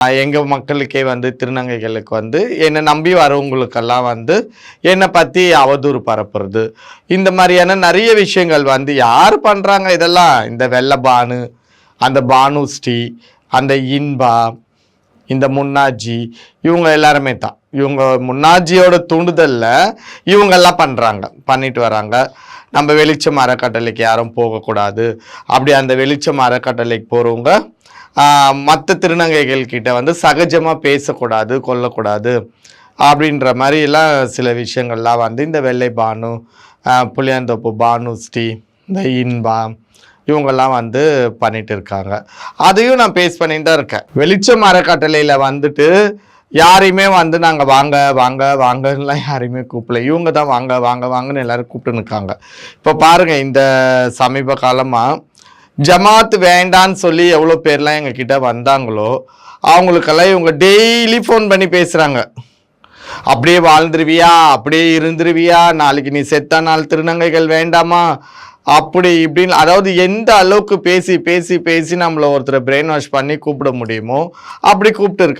எங்கள் மக்களுக்கே திருநங்கைகளுக்கு என்னை நம்பி வரவங்களுக்கெல்லாம் என்னை பற்றி அவதூறு பரப்புறது, இந்த மாதிரியான நிறைய விஷயங்கள் யார் பண்ணுறாங்க இதெல்லாம்? இந்த வெள்ளை பானு, அந்த பானுஸ்ரீ, அந்த இன்பா, இந்த முன்னாஜி, இவங்க எல்லாருமே தான். இவங்க முன்னாஜியோட தூண்டுதலில் இவங்கெல்லாம் பண்ணிட்டு வராங்க. நம்ம வெளிச்சம் அறக்கட்டளைக்கு யாரும் போகக்கூடாது, அப்படி அந்த வெளிச்சம் அறக்கட்டளைக்கு போகிறவங்க மற்ற திருநங்கைகள் கிட்ட சகஜமாக பேசக்கூடாது, கொல்லக்கூடாது அப்படின்ற மாதிரிலாம் சில விஷயங்கள்லாம் இந்த வெள்ளை பானு, புளியாந்தோப்பு பானுஸ்ரீ, இந்த இன்பா, இவங்கெல்லாம் பண்ணிட்டு இருக்காங்க. அதையும் நான் பேஸ் பண்ணிட்டு தான் இருக்கேன். வெளிச்சம் அறக்கட்டளையில் யாரையுமே நாங்கள் வாங்க வாங்க வாங்கலாம் யாரையுமே கூப்பிடல. இவங்க தான் வாங்க வாங்க வாங்கன்னு எல்லாரும் கூப்பிட்டு நிற்காங்க. இப்போ பாருங்கள், இந்த சமீப காலமாக ஜமாத் வேண்டான்னு சொல்லி எவ்வளோ பேர்லாம் எங்ககிட்ட வந்தாங்களோ அவங்களுக்கெல்லாம் இவங்க டெய்லி ஃபோன் பண்ணி பேசுகிறாங்க. அப்படியே வாழ்ந்துருவியா, அப்படியே இருந்துருவியா, நாளைக்கு நீ செத்தா நாள் திருநங்கைகள் வேண்டாமா, அப்படி இப்படின்னு. அதாவது எந்த அளவுக்கு பேசி பேசி பேசி நம்மளை ஒருத்தரை பிரெயின் வாஷ் பண்ணி கூப்பிட முடியுமோ அப்படி கூப்பிட்டு இருக்காங்க.